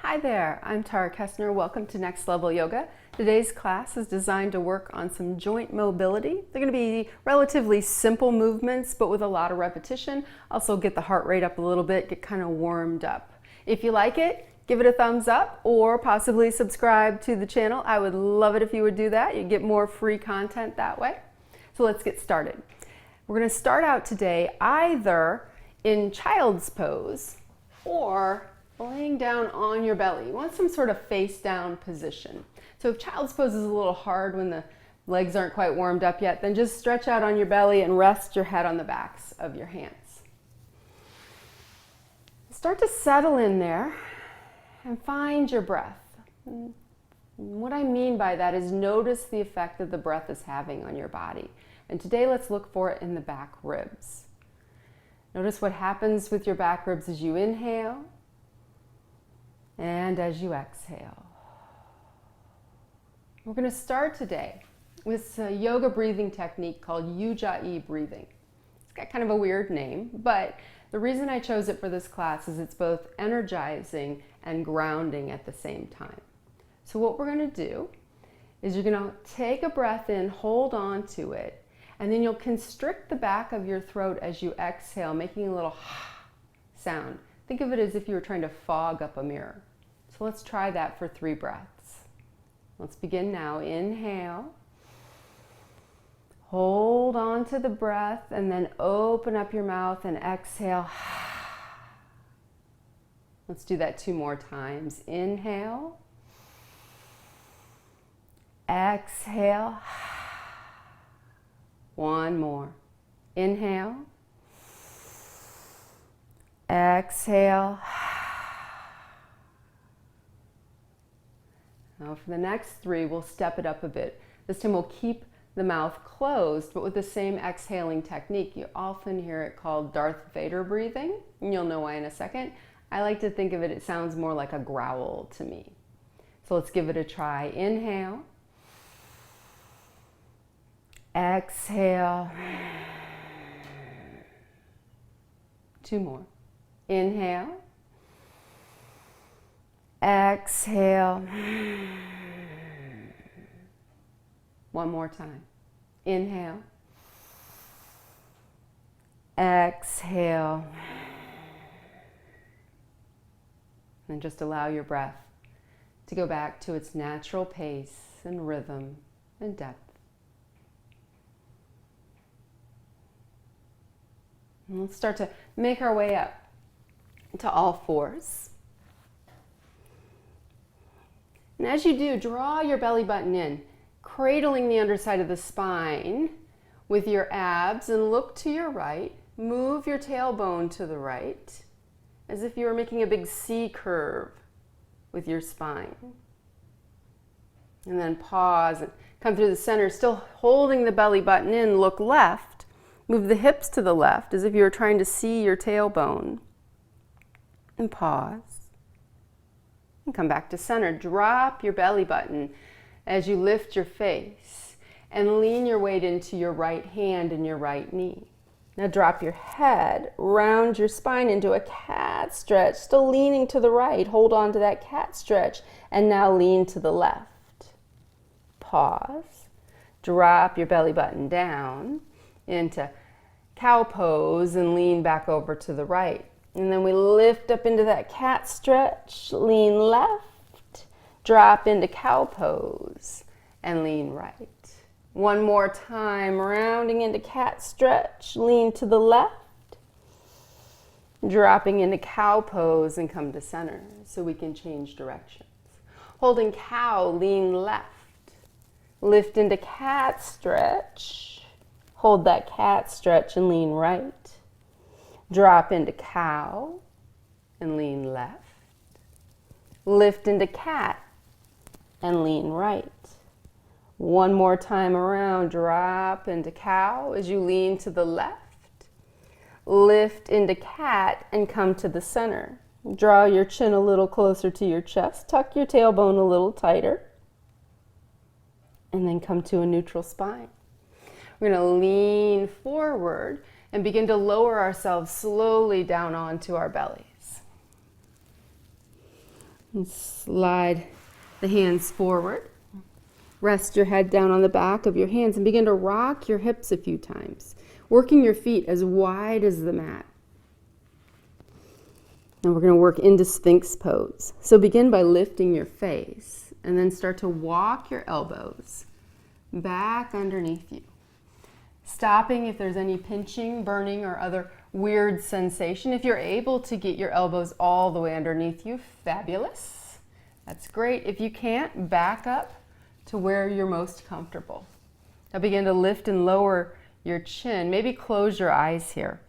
Hi there, I'm Tara Kestner. Welcome to Next Level Yoga. Today's class is designed to work on some joint mobility. They're going to be relatively simple movements, but with a lot of repetition. Also get the heart rate up a little bit, get kind of warmed up. If you like it, give it a thumbs up or possibly subscribe to the channel. I would love it if you would do that. You get more free content that way. So let's get started. We're going to start out today either in child's pose or laying down on your belly. You want some sort of face down position. So if child's pose is a little hard when the legs aren't quite warmed up yet, then just stretch out on your belly and rest your head on the backs of your hands. Start to settle in there and find your breath. And what I mean by that is notice the effect that the breath is having on your body. And today let's look for it in the back ribs. Notice what happens with your back ribs as you inhale and as you exhale. We're going to start today with a yoga breathing technique called Ujjayi breathing. It's got kind of a weird name, but the reason I chose it for this class is it's both energizing and grounding at the same time. So what we're going to do is you're going to take a breath in, hold on to it, and then you'll constrict the back of your throat as you exhale, making a little sound. Think of it as if you were trying to fog up a mirror. So let's try that for 3 breaths. Let's begin now. Inhale. Hold on to the breath and then open up your mouth and exhale. Let's do that 2 more times. Inhale. Exhale. 1 more. Inhale. Exhale. Now for the next 3, we'll step it up a bit. This time we'll keep the mouth closed, but with the same exhaling technique. You often hear it called Darth Vader breathing, and you'll know why in a second. I like to think of it, it sounds more like a growl to me. So let's give it a try. Inhale. Exhale. 2 more. Inhale. Exhale. 1 more time. Inhale. Exhale. And just allow your breath to go back to its natural pace and rhythm and depth. And let's start to make our way up to all fours. And as you do, draw your belly button in, cradling the underside of the spine with your abs, and look to your right. Move your tailbone to the right, as if you were making a big C curve with your spine. And then pause and come through the center, still holding the belly button in. Look left. Move the hips to the left, as if you were trying to see your tailbone. And pause. And come back to center. Drop your belly button as you lift your face and lean your weight into your right hand and your right knee. Now drop your head, round your spine into a cat stretch, still leaning to the right. Hold on to that cat stretch and now lean to the left. Pause. Drop your belly button down into cow pose and lean back over to the right. And then we lift up into that cat stretch, lean left, drop into cow pose, and lean right. 1 more time, rounding into cat stretch, lean to the left, dropping into cow pose and come to center so we can change directions. Holding cow, lean left, lift into cat stretch, hold that cat stretch and lean right. Drop into cow and lean left. Lift into cat and lean right. 1 more time around, drop into cow as you lean to the left. Lift into cat and come to the center. Draw your chin a little closer to your chest. Tuck your tailbone a little tighter. And then come to a neutral spine. We're going to lean forward and begin to lower ourselves slowly down onto our bellies. And slide the hands forward. Rest your head down on the back of your hands and begin to rock your hips a few times, working your feet as wide as the mat. Now we're going to work into Sphinx pose. So begin by lifting your face and then start to walk your elbows back underneath you. Stopping if there's any pinching, burning, or other weird sensation. If you're able to get your elbows all the way underneath you, fabulous. That's great. If you can't, back up to where you're most comfortable. Now begin to lift and lower your chin. Maybe close your eyes here.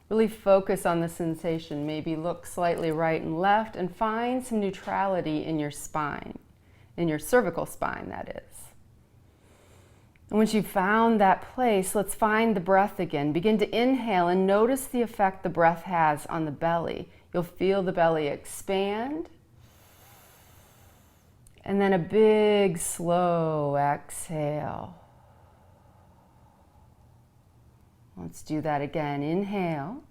Really focus on the sensation. Maybe look slightly right and left and find some neutrality in your spine, in your cervical spine, that is. And once you've found that place, let's find the breath again. Begin to inhale and notice the effect the breath has on the belly. You'll feel the belly expand. And then a big, slow exhale. Let's do that again. Inhale.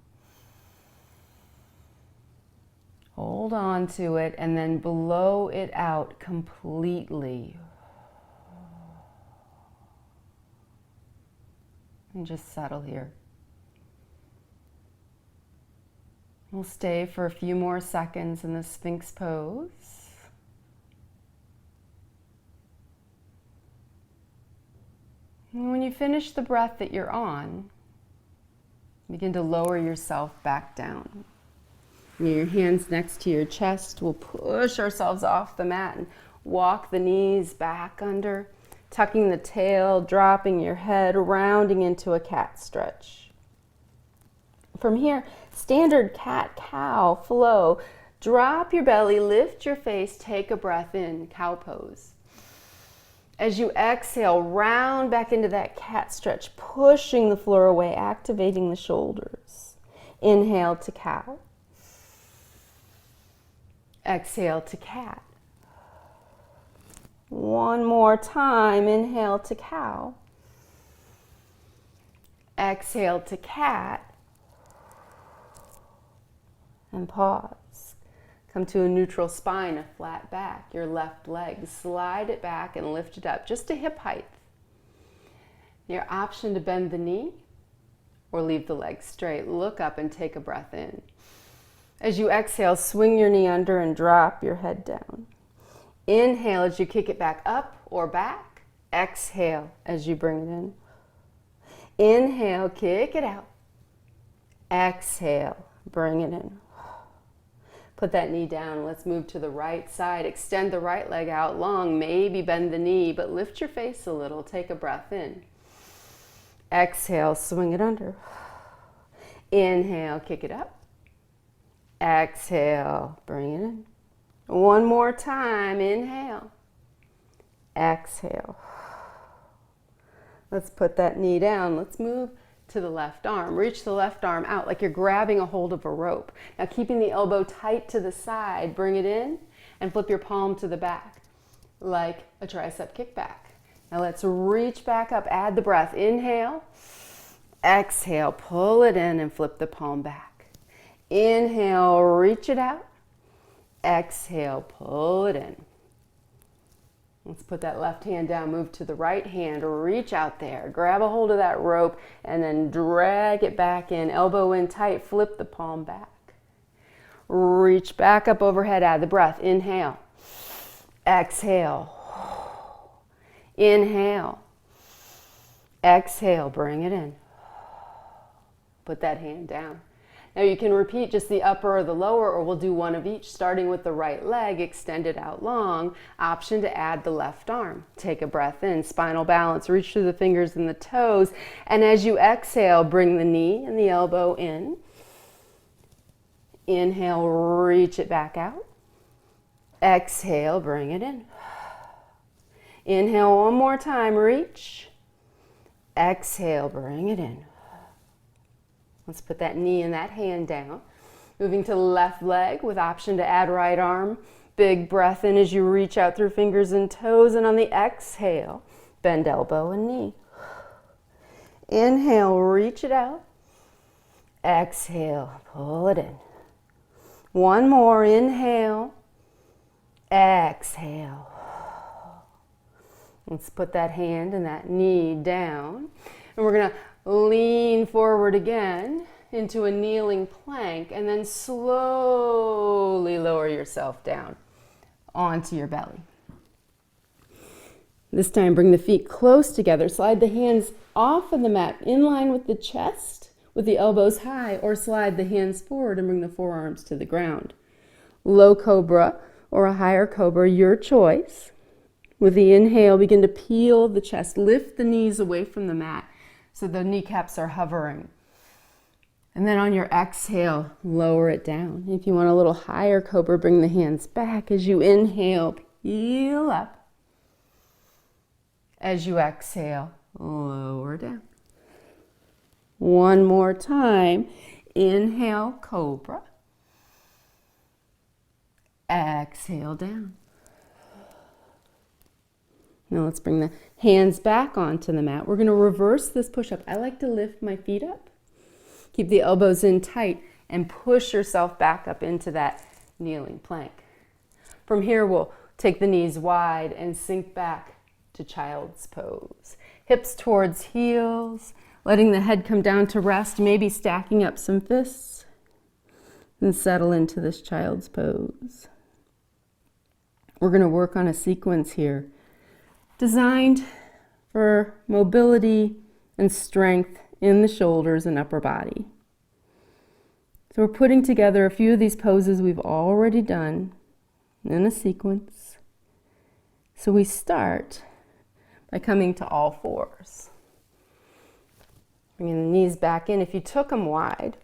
Hold on to it and then blow it out completely. And just settle here. We'll stay for a few more seconds in the Sphinx pose. And when you finish the breath that you're on, begin to lower yourself back down. Your hands next to your chest. We'll push ourselves off the mat and walk the knees back under, tucking the tail, dropping your head, rounding into a cat stretch. From here, standard cat-cow flow. Drop your belly, lift your face, take a breath in, cow pose. As you exhale, round back into that cat stretch, pushing the floor away, activating the shoulders. Inhale to cow. Exhale to cat. One more time, inhale to cow. Exhale to cat. And pause. Come to a neutral spine, a flat back. Your left leg, slide it back and lift it up, just to hip height. Your option to bend the knee or leave the leg straight. Look up and take a breath in. As you exhale, swing your knee under and drop your head down. Inhale as you kick it back up or back. Exhale as you bring it in. Inhale, kick it out. Exhale, bring it in. Put that knee down. Let's move to the right side. Extend the right leg out long. Maybe bend the knee, but lift your face a little. Take a breath in. Exhale, swing it under. Inhale, kick it up. Exhale, bring it in. One more time. Inhale. Exhale. Let's put that knee down. Let's move to the left arm. Reach the left arm out like you're grabbing a hold of a rope. Now keeping the elbow tight to the side, bring it in and flip your palm to the back like a tricep kickback. Now let's reach back up, add the breath. Inhale, exhale, pull it in and flip the palm back. Inhale, reach it out. Exhale, pull it in. Let's put that left hand down, move to the right hand, reach out there, grab a hold of that rope, and then drag it back in, elbow in tight, flip the palm back. Reach back up overhead, add the breath. Inhale, exhale, inhale, exhale, bring it in. Put that hand down. Now you can repeat just the upper or the lower, or we'll do one of each, starting with the right leg, extend it out long. Option to add the left arm. Take a breath in, spinal balance, reach through the fingers and the toes. And as you exhale, bring the knee and the elbow in. Inhale, reach it back out. Exhale, bring it in. Inhale one more time, reach. Exhale, bring it in. Let's put that knee and that hand down. Moving to the left leg with option to add right arm. Big breath in as you reach out through fingers and toes. And on the exhale, bend elbow and knee. Inhale, reach it out. Exhale, pull it in. One more, inhale. Exhale. Let's put that hand and that knee down. And we're going to lean forward again into a kneeling plank and then slowly lower yourself down onto your belly. This time bring the feet close together. Slide the hands off of the mat in line with the chest with the elbows high, or slide the hands forward and bring the forearms to the ground. Low cobra or a higher cobra, your choice. With the inhale, begin to peel the chest. Lift the knees away from the mat so the kneecaps are hovering. And then on your exhale, lower it down. If you want a little higher cobra, bring the hands back. As you inhale, peel up. As you exhale, lower down. One more time. Inhale, cobra. Exhale down. Now let's bring the hands back onto the mat. We're going to reverse this push-up. I like to lift my feet up. Keep the elbows in tight and push yourself back up into that kneeling plank. From here, we'll take the knees wide and sink back to child's pose. Hips towards heels, letting the head come down to rest, maybe stacking up some fists, and settle into this child's pose. We're going to work on a sequence here designed for mobility and strength in the shoulders and upper body. So we're putting together a few of these poses we've already done in a sequence. So we start by coming to all fours. Bringing the knees back in if you took them wide.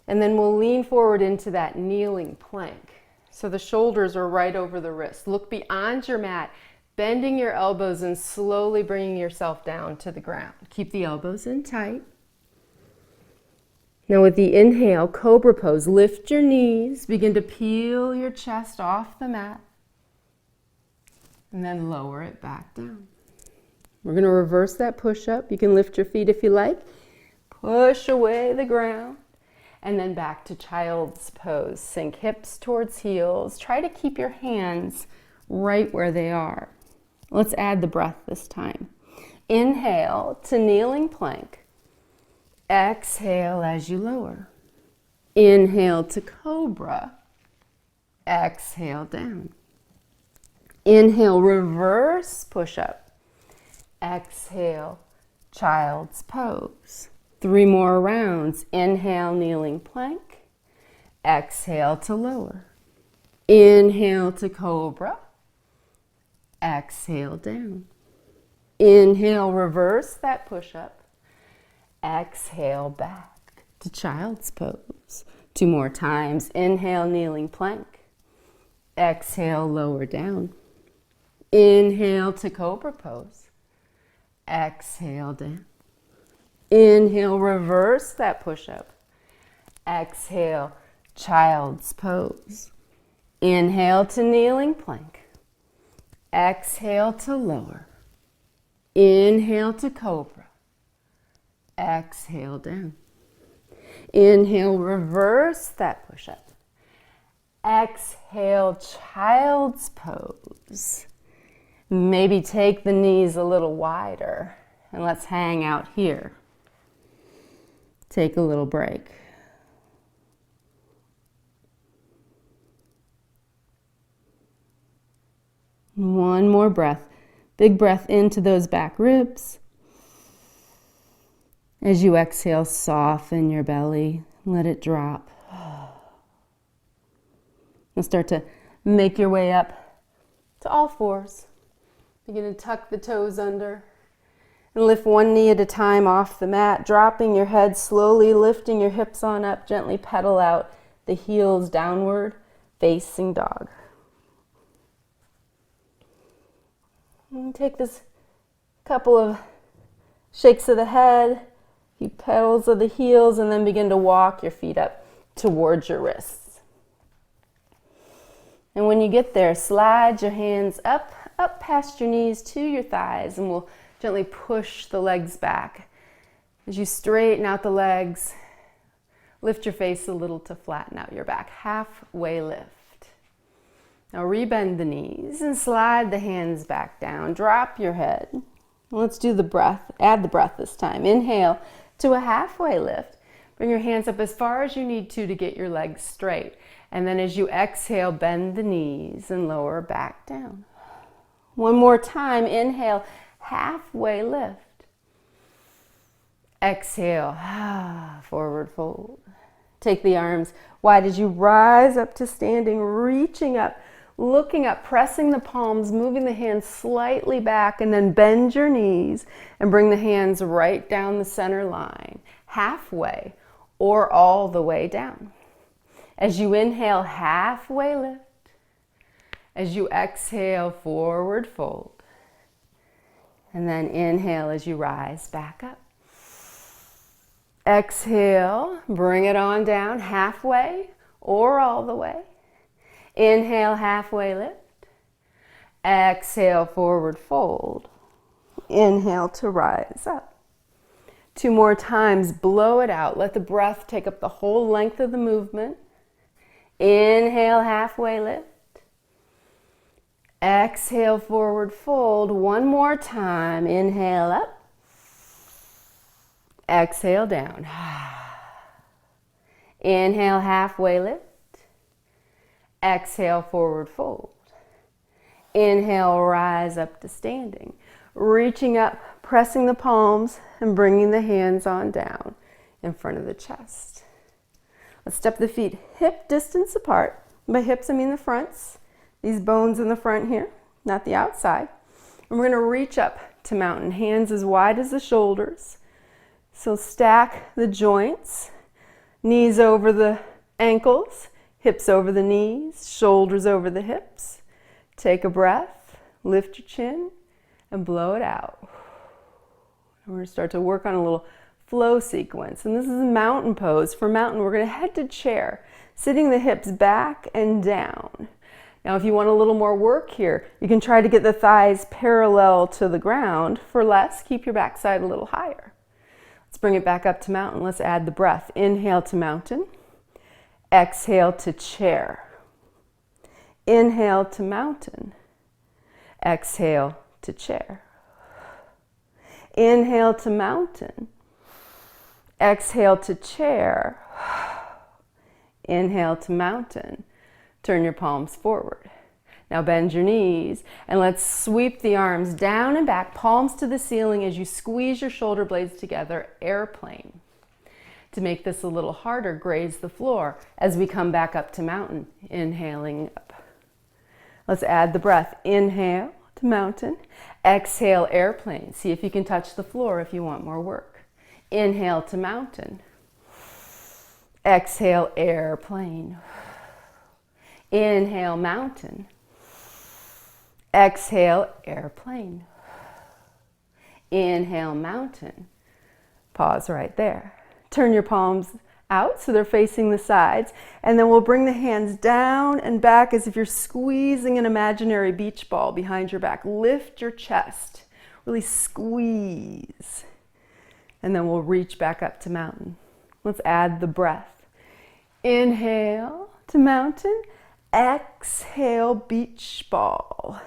And then we'll lean forward into that kneeling plank. So the shoulders are right over the wrists. Look beyond your mat, bending your elbows and slowly bringing yourself down to the ground. Keep the elbows in tight. Now with the inhale, cobra pose, lift your knees, begin to peel your chest off the mat, and then lower it back down. We're going to reverse that push-up. You can lift your feet if you like. Push away the ground, and then back to child's pose. Sink hips towards heels. Try to keep your hands right where they are. Let's add the breath this time. Inhale to kneeling plank. Exhale as you lower. Inhale to cobra. Exhale down. Inhale, reverse push-up. Exhale, child's pose. 3 more rounds. Inhale, kneeling plank. Exhale to lower. Inhale to cobra. Exhale down. Inhale, reverse that push-up. Exhale back to child's pose. 2 more times. Inhale, kneeling plank. Exhale, lower down. Inhale to cobra pose. Exhale down. Inhale, reverse that push-up. Exhale, child's pose. Inhale to kneeling plank. Exhale to lower. Inhale to cobra. Exhale down. Inhale, reverse that push-up. Exhale, child's pose. Maybe take the knees a little wider and let's hang out here. Take a little break. One more breath. Big breath into those back ribs. As you exhale, soften your belly. Let it drop. And start to make your way up to all fours. Begin to tuck the toes under. And lift one knee at a time off the mat, dropping your head slowly, lifting your hips on up, gently pedal out the heels downward, facing dog. And take this couple of shakes of the head, few pedals of the heels, and then begin to walk your feet up towards your wrists. And when you get there, slide your hands up past your knees to your thighs, and we'll gently push the legs back. As you straighten out the legs, lift your face a little to flatten out your back. Halfway lift. Now rebend the knees and slide the hands back down. Drop your head. Let's do the breath. Add the breath this time. Inhale to a halfway lift. Bring your hands up as far as you need to get your legs straight. And then as you exhale, bend the knees and lower back down. One more time. Inhale, halfway lift. Exhale, forward fold. Take the arms wide as you rise up to standing, reaching up, looking up, pressing the palms, moving the hands slightly back, and then bend your knees and bring the hands right down the center line, halfway or all the way down. As you inhale, halfway lift. As you exhale, forward fold. And then inhale as you rise back up. Exhale, bring it on down, halfway or all the way. Inhale, halfway lift. Exhale, forward fold. Inhale to rise up. 2 more times, blow it out. Let the breath take up the whole length of the movement. Inhale, halfway lift. Exhale, forward fold. 1 more time. Inhale up. Exhale down. Inhale, halfway lift. Exhale, forward fold. Inhale, rise up to standing. Reaching up, pressing the palms, and bringing the hands on down in front of the chest. Let's step the feet hip distance apart. By hips, I mean the fronts. These bones in the front here, not the outside. And we're going to reach up to mountain. Hands as wide as the shoulders. So stack the joints, knees over the ankles, hips over the knees, shoulders over the hips. Take a breath, lift your chin, and blow it out. And we're going to start to work on a little flow sequence. And this is a mountain pose. For mountain, we're going to head to chair, sitting the hips back and down. Now, if you want a little more work here, you can try to get the thighs parallel to the ground. For less, keep your backside a little higher. Let's bring it back up to mountain. Let's add the breath. Inhale to mountain. Exhale to chair. Inhale to mountain. Exhale to chair. Inhale to mountain. Exhale to chair. Inhale to mountain. Turn your palms forward. Now bend your knees and let's sweep the arms down and back, palms to the ceiling as you squeeze your shoulder blades together, airplane. To make this a little harder, graze the floor as we come back up to mountain, inhaling up. Let's add the breath. Inhale to mountain, exhale, airplane. See if you can touch the floor if you want more work. Inhale to mountain, exhale, airplane. Inhale, mountain. Exhale, airplane. Inhale, mountain. Pause right there. Turn your palms out so they're facing the sides, and then we'll bring the hands down and back as if you're squeezing an imaginary beach ball behind your back. Lift your chest. Really squeeze. And then we'll reach back up to mountain. Let's add the breath. Inhale to mountain. Exhale, beach ball.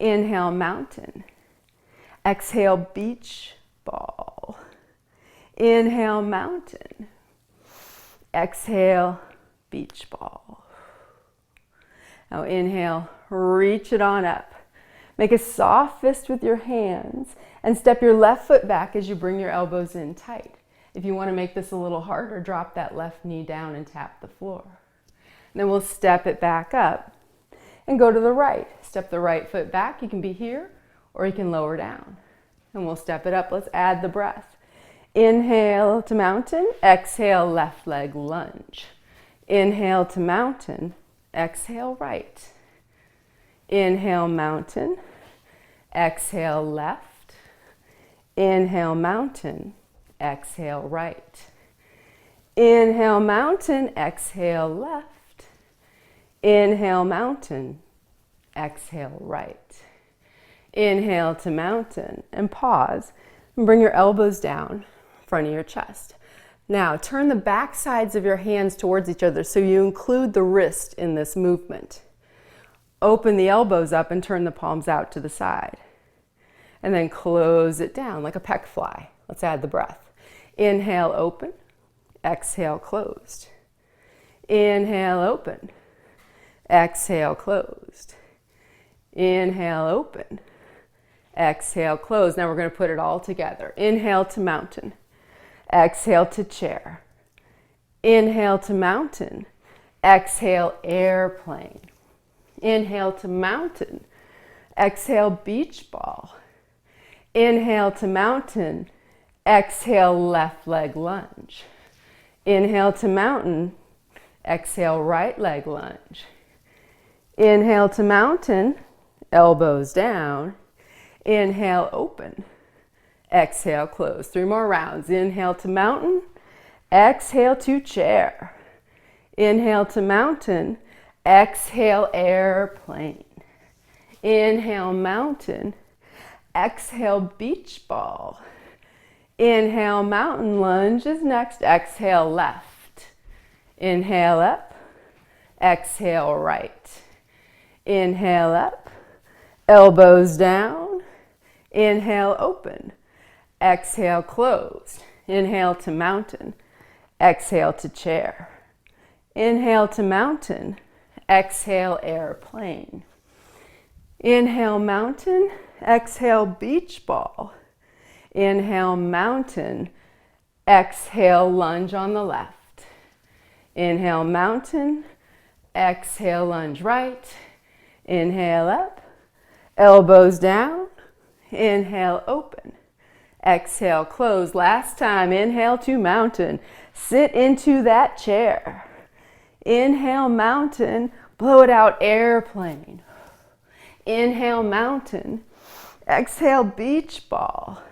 Inhale, mountain. Exhale, beach ball. Inhale, mountain. Exhale, beach ball. Now inhale, reach it on up. Make a soft fist with your hands and step your left foot back as you bring your elbows in tight. If you want to make this a little harder, drop that left knee down and tap the floor. Then we'll step it back up and go to the right. Step the right foot back. You can be here or you can lower down. And we'll step it up. Let's add the breath. Inhale to mountain. Exhale, left leg lunge. Inhale to mountain. Exhale, right. Inhale, mountain. Exhale, left. Inhale, mountain. Exhale, right. Inhale, mountain. Exhale, left. Inhale, mountain. Exhale, right. Inhale to mountain and pause and bring your elbows down in front of your chest. Now turn the back sides of your hands towards each other so you include the wrist in this movement. Open the elbows up and turn the palms out to the side. And then close it down like a peck fly. Let's add the breath. Inhale, open. Exhale, closed. Inhale, open. Exhale, closed. Inhale, open. Exhale, close. Now we're going to put it all together. Inhale to mountain. Exhale to chair. Inhale to mountain. Exhale, airplane. Inhale to mountain. Exhale, beach ball. Inhale to mountain. Exhale, left leg lunge. Inhale to mountain. Exhale, right leg lunge. Inhale to mountain. Elbows down. Inhale, open. Exhale, close. 3 more rounds. Inhale to mountain. Exhale to chair. Inhale to mountain. Exhale, airplane. Inhale, mountain. Exhale, beach ball. Inhale, mountain lunge is next. Exhale, left. Inhale, up. Exhale, right. Inhale, up. Elbows down. Inhale, open. Exhale, closed. Inhale to mountain. Exhale to chair. Inhale to mountain. Exhale, airplane. Inhale, mountain. Exhale, beach ball. Inhale, mountain. Exhale, lunge on the left. Inhale, mountain. Exhale, lunge right. Inhale, up. Elbows down. Inhale, open. Exhale, close. Last time. Inhale to mountain. Sit into that chair. Inhale, mountain. Blow it out, airplane. Inhale, mountain. Exhale, beach ball.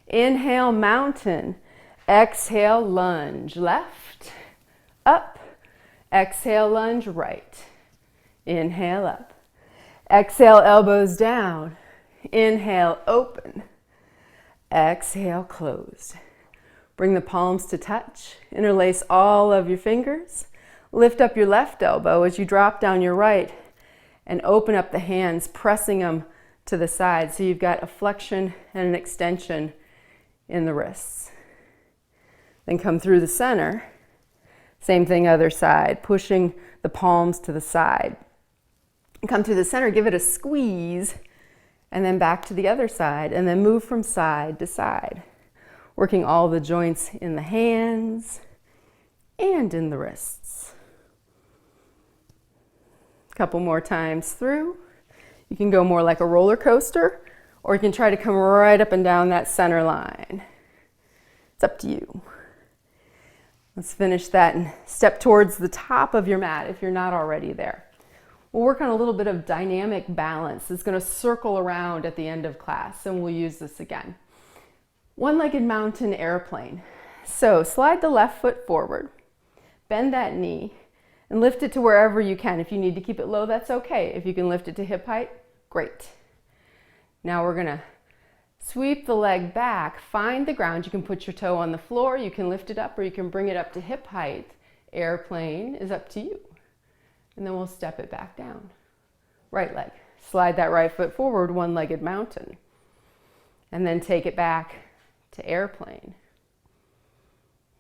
Inhale, mountain. Exhale, lunge. Left, up. Exhale, lunge right. Inhale, up. Exhale, elbows down. Inhale, open. Exhale, closed. Bring the palms to touch. Interlace all of your fingers. Lift up your left elbow as you drop down your right and open up the hands, pressing them to the side so you've got a flexion and an extension in the wrists. Then come through the center. Same thing other side, pushing the palms to the side. Come through the center, give it a squeeze, and then back to the other side, and then move from side to side, working all the joints in the hands and in the wrists. A couple more times through. You can go more like a roller coaster, or you can try to come right up and down that center line. It's up to you. Let's finish that and step towards the top of your mat if you're not already there. We'll work on a little bit of dynamic balance. It's going to circle around at the end of class, and we'll use this again. One-legged mountain airplane. So slide the left foot forward, bend that knee, and lift it to wherever you can. If you need to keep it low, that's okay. If you can lift it to hip height, great. Now we're going to sweep the leg back, find the ground. You can put your toe on the floor, you can lift it up, or you can bring it up to hip height. Airplane is up to you. And then we'll step it back down. Right leg. Slide that right foot forward, one-legged mountain. And then take it back to airplane.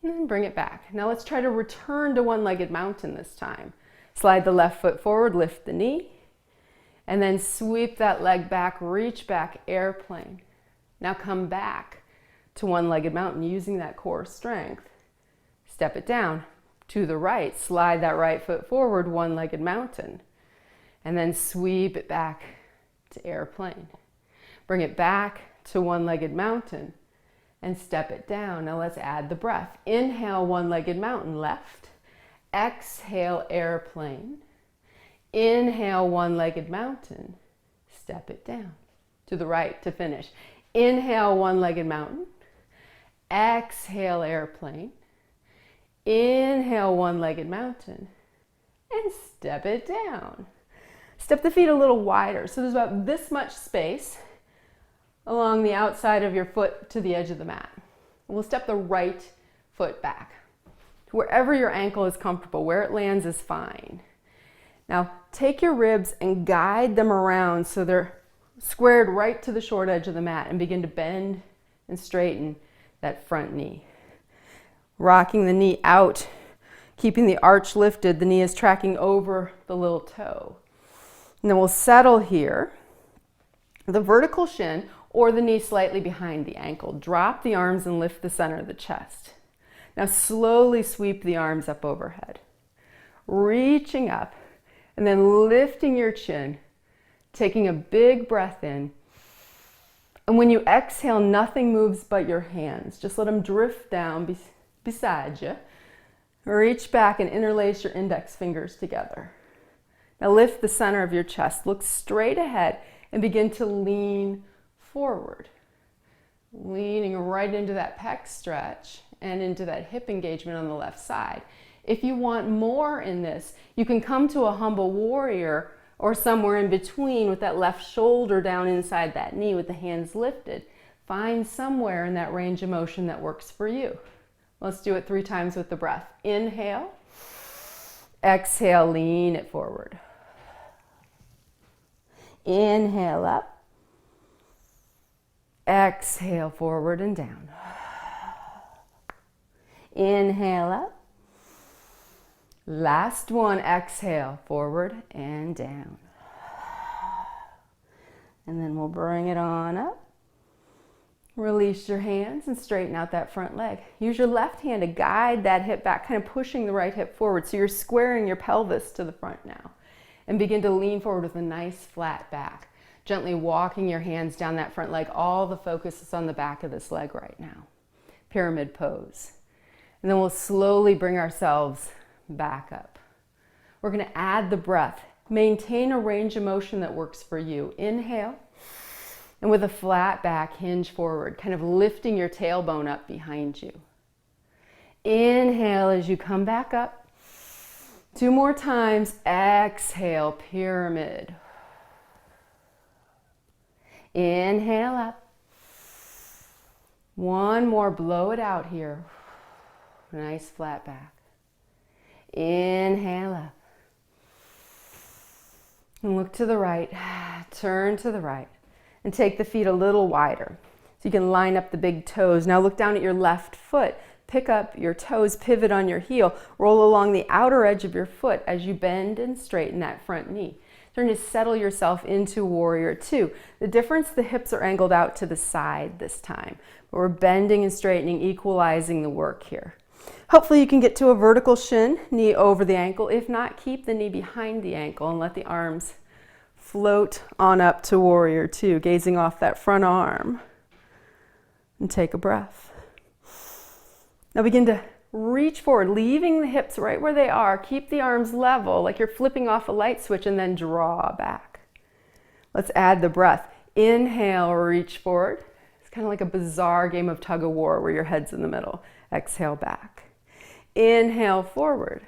And then bring it back. Now let's try to return to one-legged mountain this time. Slide the left foot forward, lift the knee. And then sweep that leg back, reach back, airplane. Now come back to one-legged mountain using that core strength. Step it down. To the right, slide that right foot forward, one-legged mountain, and then sweep it back to airplane. Bring it back to one-legged mountain and step it down. Now let's add the breath. Inhale, one-legged mountain, left. Exhale, airplane. Inhale, one-legged mountain. Step it down. To the right to finish. Inhale, one-legged mountain. Exhale, airplane. Inhale, one-legged mountain, and step it down. Step the feet a little wider, so there's about this much space along the outside of your foot to the edge of the mat. We'll step the right foot back. Wherever your ankle is comfortable, where it lands is fine. Now take your ribs and guide them around so they're squared right to the short edge of the mat, and begin to bend and straighten that front knee. Rocking the knee out, keeping the arch lifted, the knee is tracking over the little toe. And then we'll settle here, the vertical shin or the knee slightly behind the ankle. Drop the arms and lift the center of the chest. Now slowly sweep the arms up overhead, reaching up and then lifting your chin, taking a big breath in. And when you exhale, nothing moves but your hands. Just let them drift down beside you. Reach back and interlace your index fingers together. Now lift the center of your chest, look straight ahead and begin to lean forward. Leaning right into that pec stretch and into that hip engagement on the left side. If you want more in this, you can come to a humble warrior or somewhere in between with that left shoulder down inside that knee with the hands lifted. Find somewhere in that range of motion that works for you. Let's do it 3 times with the breath. Inhale, exhale, lean it forward. Inhale up, exhale forward and down. Inhale up. Last one, exhale, forward and down. And then we'll bring it on up. Release your hands and straighten out that front leg. Use your left hand to guide that hip back, kind of pushing the right hip forward. So you're squaring your pelvis to the front now. And begin to lean forward with a nice flat back. Gently walking your hands down that front leg. All the focus is on the back of this leg right now. Pyramid pose. And then we'll slowly bring ourselves back up. We're going to add the breath. Maintain a range of motion that works for you. Inhale, and with a flat back, hinge forward, kind of lifting your tailbone up behind you. Inhale as you come back up. 2 more times. Exhale, pyramid. Inhale up. 1 more, blow it out here. Nice flat back. Inhale up. And look to the right, turn to the right, and take the feet a little wider. So you can line up the big toes. Now look down at your left foot. Pick up your toes, pivot on your heel, roll along the outer edge of your foot as you bend and straighten that front knee. Turn to settle yourself into warrior 2. The difference, the hips are angled out to the side this time. But we're bending and straightening, equalizing the work here. Hopefully you can get to a vertical shin, knee over the ankle. If not, keep the knee behind the ankle and let the arms float on up to warrior 2, gazing off that front arm. And take a breath. Now begin to reach forward, leaving the hips right where they are. Keep the arms level, like you're flipping off a light switch, and then draw back. Let's add the breath. Inhale, reach forward. It's kind of like a bizarre game of tug of war where your head's in the middle. Exhale back. Inhale forward.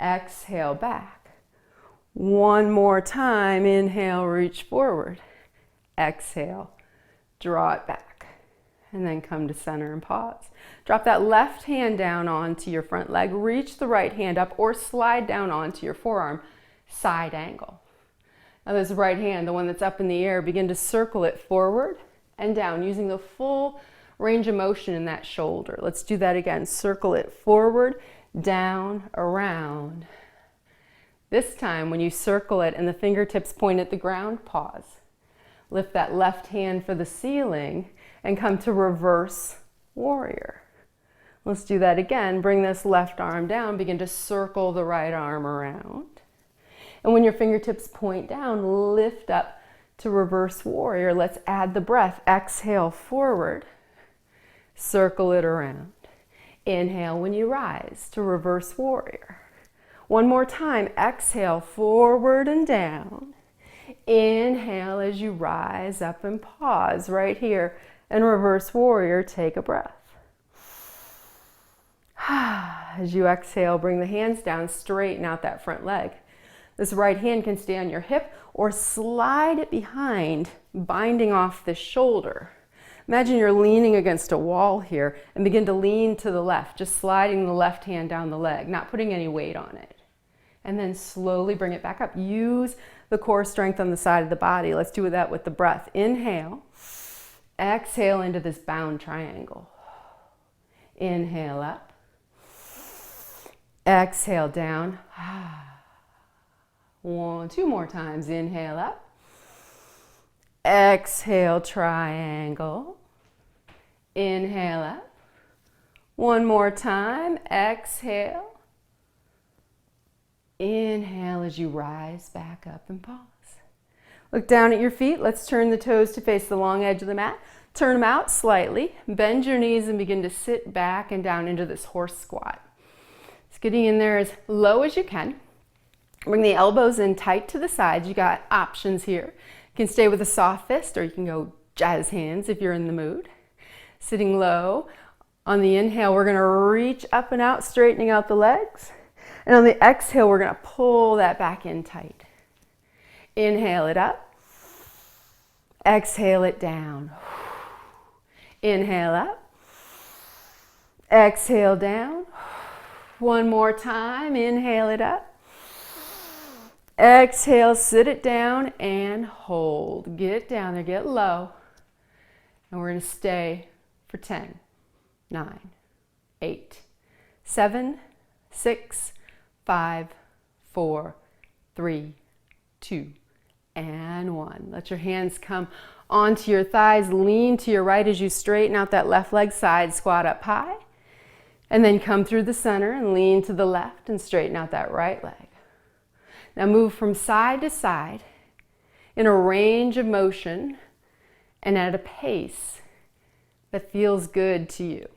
Exhale back. 1 more time. Inhale, reach forward. Exhale, draw it back. And then come to center and pause. Drop that left hand down onto your front leg. Reach the right hand up or slide down onto your forearm. Side angle. Now this right hand, the one that's up in the air, begin to circle it forward and down using the full range of motion in that shoulder. Let's do that again. Circle it forward, down, around. This time when you circle it and the fingertips point at the ground, pause. Lift that left hand for the ceiling and come to reverse warrior. Let's do that again. Bring this left arm down, begin to circle the right arm around. And when your fingertips point down, lift up to reverse warrior. Let's add the breath. Exhale forward. Circle it around. Inhale when you rise to reverse warrior. 1 more time. Exhale forward and down. Inhale as you rise up and pause right here. And reverse warrior, take a breath. As you exhale, bring the hands down, straighten out that front leg. This right hand can stay on your hip or slide it behind, binding off the shoulder. Imagine you're leaning against a wall here and begin to lean to the left, just sliding the left hand down the leg, not putting any weight on it. And then slowly bring it back up. Use the core strength on the side of the body. Let's do that with the breath. Inhale. Exhale into this bound triangle. Inhale up. Exhale down. 2 more times. Inhale up. Exhale, triangle. Inhale up. 1 more time. Exhale. Inhale as you rise back up and pause. Look down at your feet. Let's turn the toes to face the long edge of the mat. Turn them out slightly. Bend your knees and begin to sit back and down into this horse squat. Just getting in there as low as you can. Bring the elbows in tight to the sides. You got options here. You can stay with a soft fist, or you can go jazz hands if you're in the mood. Sitting low. On the inhale, we're going to reach up and out, straightening out the legs. And on the exhale, we're going to pull that back in tight. Inhale it up. Exhale it down. Inhale up. Exhale down. 1 more time. Inhale it up. Exhale, sit it down and hold. Get down there, get low. And we're going to stay for 10, 9, 8, 7, 6, 5, 4, 3, 2, and 1. Let your hands come onto your thighs. Lean to your right as you straighten out that left leg, side squat up high. And then come through the center and lean to the left and straighten out that right leg. Now move from side to side in a range of motion and at a pace that feels good to you.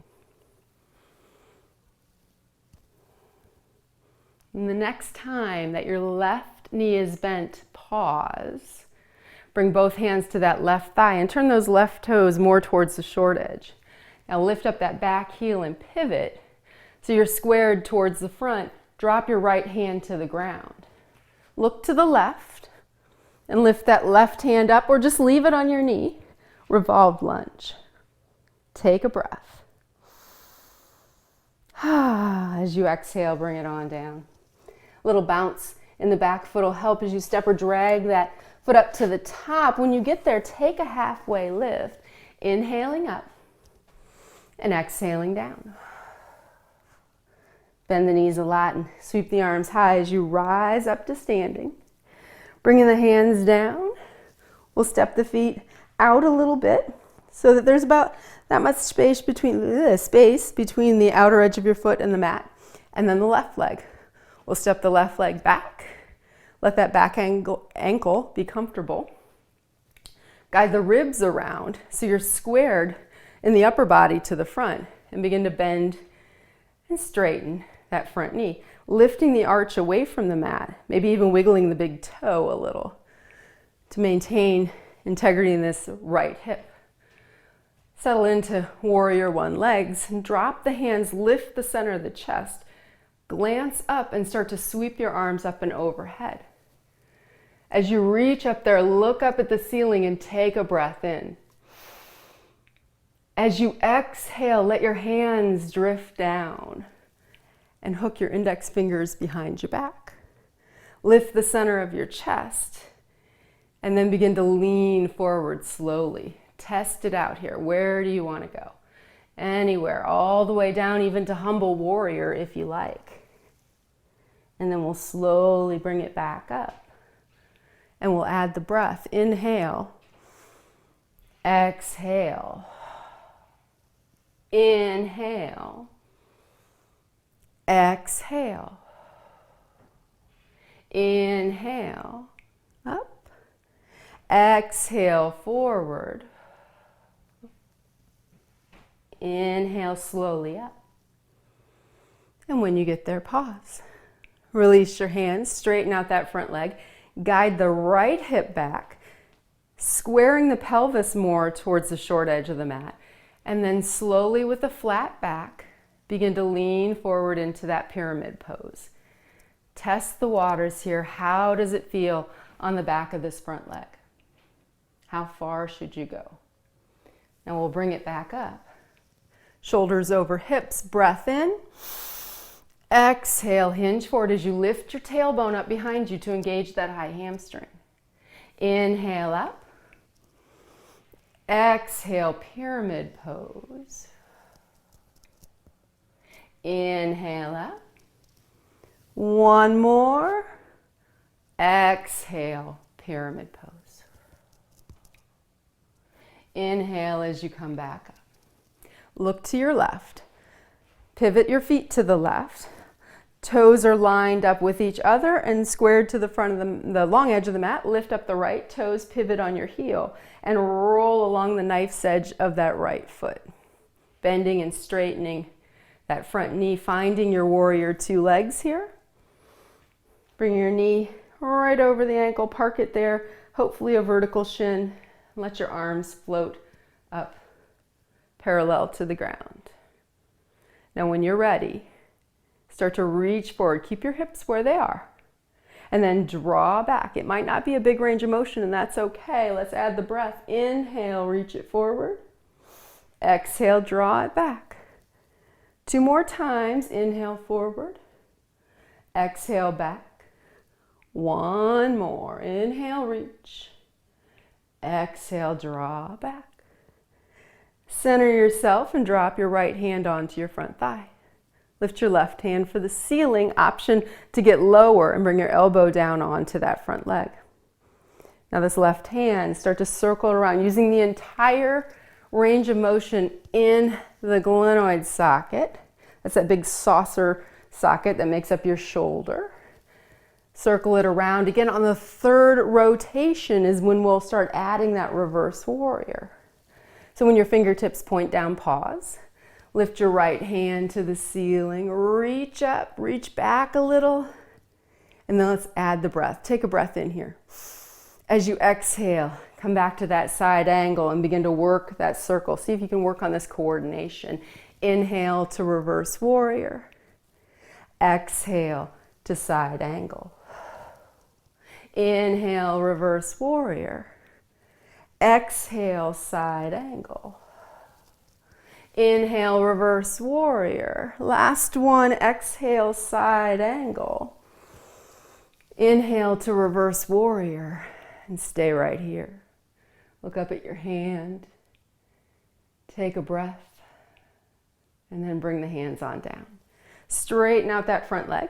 And the next time that your left knee is bent, pause. Bring both hands to that left thigh and turn those left toes more towards the short edge. Now lift up that back heel and pivot so you're squared towards the front. Drop your right hand to the ground. Look to the left and lift that left hand up, or just leave it on your knee. Revolved lunge. Take a breath. As you exhale, bring it on down. Little bounce in the back foot will help as you step or drag that foot up to the top. When you get there, take a halfway lift. Inhaling up and exhaling down. Bend the knees a lot and sweep the arms high as you rise up to standing. Bringing the hands down, we'll step the feet out a little bit so that there's about that much space between the outer edge of your foot and the mat. And then the left leg. We'll step the left leg back. Let that back ankle be comfortable. Guide the ribs around so you're squared in the upper body to the front, and begin to bend and straighten that front knee, lifting the arch away from the mat, maybe even wiggling the big toe a little to maintain integrity in this right hip. Settle into warrior 1 legs and drop the hands, lift the center of the chest, glance up and start to sweep your arms up and overhead. As you reach up there, look up at the ceiling and take a breath in. As you exhale, let your hands drift down and hook your index fingers behind your back. Lift the center of your chest and then begin to lean forward slowly. Test it out here. Where do you want to go? Anywhere, all the way down, even to humble warrior if you like. And then we'll slowly bring it back up. And we'll add the breath. Inhale. Exhale. Inhale. Exhale. Inhale. Up. Exhale, forward. Inhale slowly up. And when you get there, pause. Release your hands, straighten out that front leg. Guide the right hip back, squaring the pelvis more towards the short edge of the mat. And then slowly with a flat back, begin to lean forward into that pyramid pose. Test the waters here. How does it feel on the back of this front leg? How far should you go? Now we'll bring it back up. Shoulders over hips, breath in. Exhale, hinge forward as you lift your tailbone up behind you to engage that high hamstring. Inhale up. Exhale, pyramid pose. Inhale up. One more. Exhale, pyramid pose. Inhale as you come back up. Look to your left. Pivot your feet to the left. Toes are lined up with each other and squared to the front of the long edge of the mat. Lift up the right toes, pivot on your heel, and roll along the knife's edge of that right foot. Bending and straightening that front knee, finding your warrior two legs here. Bring your knee right over the ankle, park it there, hopefully a vertical shin. Let your arms float up parallel to the ground. Now when you're ready, start to reach forward. Keep your hips where they are. And then draw back. It might not be a big range of motion, and that's okay. Let's add the breath. Inhale, reach it forward. Exhale, draw it back. 2 more times. Inhale, forward. Exhale, back. 1 more. Inhale, reach. Exhale, draw back. Center yourself and drop your right hand onto your front thigh. Lift your left hand for the ceiling, option to get lower and bring your elbow down onto that front leg. Now this left hand, start to circle around using the entire range of motion in the glenoid socket. That's that big saucer socket that makes up your shoulder. Circle it around. Again, on the 3rd rotation is when we'll start adding that reverse warrior. So when your fingertips point down, pause. Lift your right hand to the ceiling, reach up, reach back a little, and then let's add the breath. Take a breath in here. As you exhale, come back to that side angle and begin to work that circle. See if you can work on this coordination. Inhale to reverse warrior. Exhale to side angle. Inhale, reverse warrior. Exhale, side angle. Inhale, reverse warrior. Last one, exhale, side angle. Inhale to reverse warrior and stay right here. Look up at your hand. Take a breath and then bring the hands on down. Straighten out that front leg.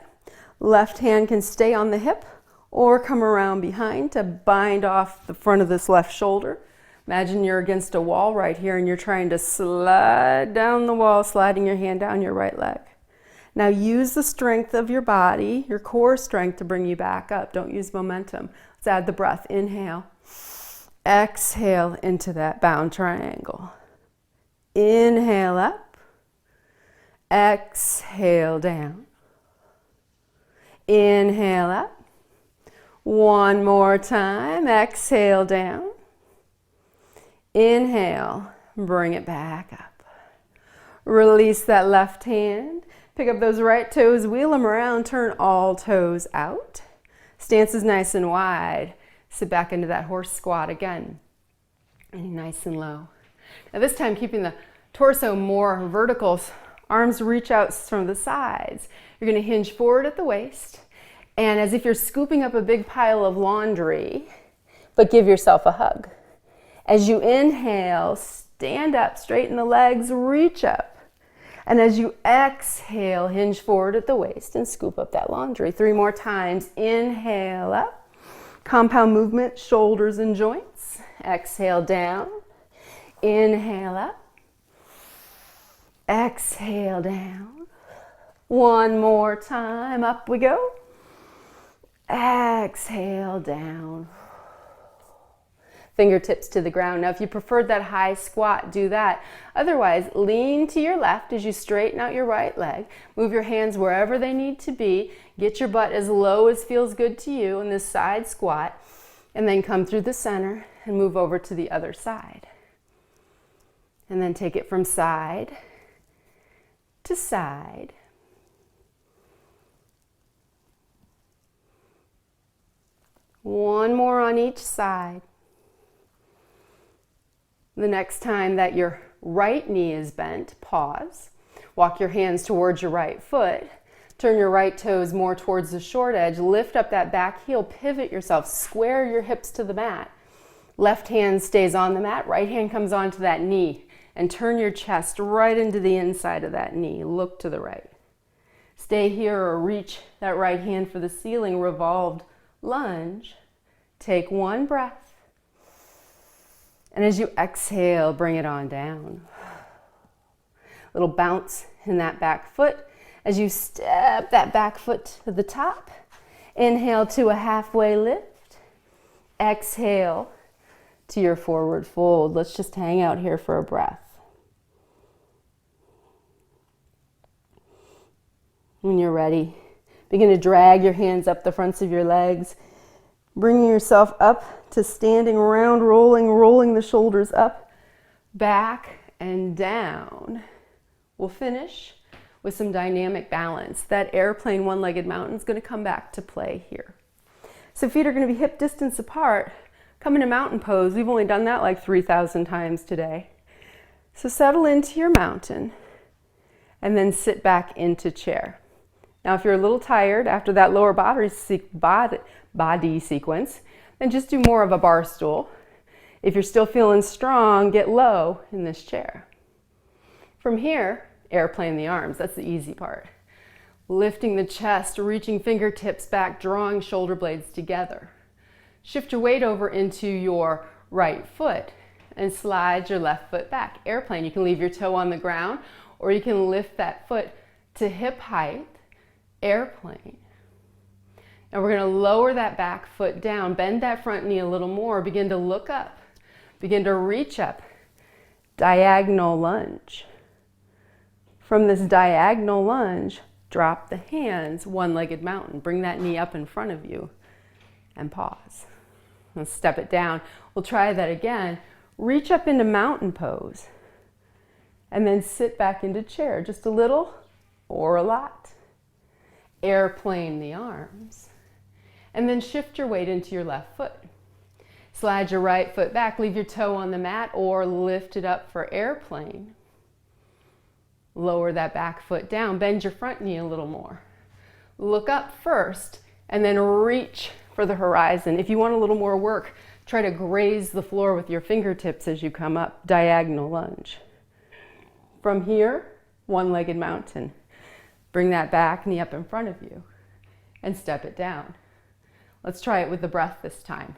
Left hand can stay on the hip or come around behind to bind off the front of this left shoulder. Imagine you're against a wall right here and you're trying to slide down the wall, sliding your hand down your right leg. Now use the strength of your body, your core strength, to bring you back up. Don't use momentum. Let's add the breath. Inhale. Exhale into that bound triangle. Inhale up. Exhale down. Inhale up. 1 more time. Exhale down. Inhale, bring it back up. Release that left hand. Pick up those right toes, wheel them around, turn all toes out. Stance is nice and wide. Sit back into that horse squat again. And nice and low. Now this time keeping the torso more vertical, arms reach out from the sides. You're going to hinge forward at the waist. And as if you're scooping up a big pile of laundry, but give yourself a hug. As you inhale, stand up, straighten the legs, reach up. And as you exhale, hinge forward at the waist and scoop up that laundry. 3 more times. Inhale up. Compound movement, shoulders and joints. Exhale down. Inhale up. Exhale down. 1 more time. Up we go. Exhale down. Fingertips to the ground. Now if you preferred that high squat, do that. Otherwise, lean to your left as you straighten out your right leg. Move your hands wherever they need to be. Get your butt as low as feels good to you in this side squat. And then come through the center and move over to the other side. And then take it from side to side. One more on each side. The next time that your right knee is bent, pause. Walk your hands towards your right foot. Turn your right toes more towards the short edge. Lift up that back heel. Pivot yourself. Square your hips to the mat. Left hand stays on the mat. Right hand comes onto that knee. And turn your chest right into the inside of that knee. Look to the right. Stay here or reach that right hand for the ceiling. Revolved lunge. Take one breath. And as you exhale, bring it on down. Little bounce in that back foot. As you step that back foot to the top. Inhale to a halfway lift. Exhale to your forward fold. Let's just hang out here for a breath. When you're ready, begin to drag your hands up the fronts of your legs, bringing yourself up to standing around, rolling the shoulders up, back and down. We'll finish with some dynamic balance. That airplane one-legged mountain is going to come back to play here. So feet are going to be hip distance apart. Come into mountain pose. We've only done that like 3,000 times today. So settle into your mountain and then sit back into chair. Now, if you're a little tired after that lower body sequence, then just do more of a bar stool. If you're still feeling strong, get low in this chair. From here, airplane the arms. That's the easy part. Lifting the chest, reaching fingertips back, drawing shoulder blades together. Shift your weight over into your right foot and slide your left foot back. Airplane, you can leave your toe on the ground or you can lift that foot to hip height. Airplane. And we're going to lower that back foot down, bend that front knee a little more, begin to look up, begin to reach up. Diagonal lunge. From this diagonal lunge, drop the hands, one-legged mountain. Bring that knee up in front of you and pause. Let's step it down. We'll try that again. Reach up into mountain pose and then sit back into chair, just a little or a lot. Airplane the arms. And then shift your weight into your left foot. Slide your right foot back, leave your toe on the mat or lift it up for airplane. Lower that back foot down, bend your front knee a little more. Look up first and then reach for the horizon. If you want a little more work, try to graze the floor with your fingertips as you come up, diagonal lunge. From here, one-legged mountain. Bring that back knee up in front of you and step it down. Let's try it with the breath this time.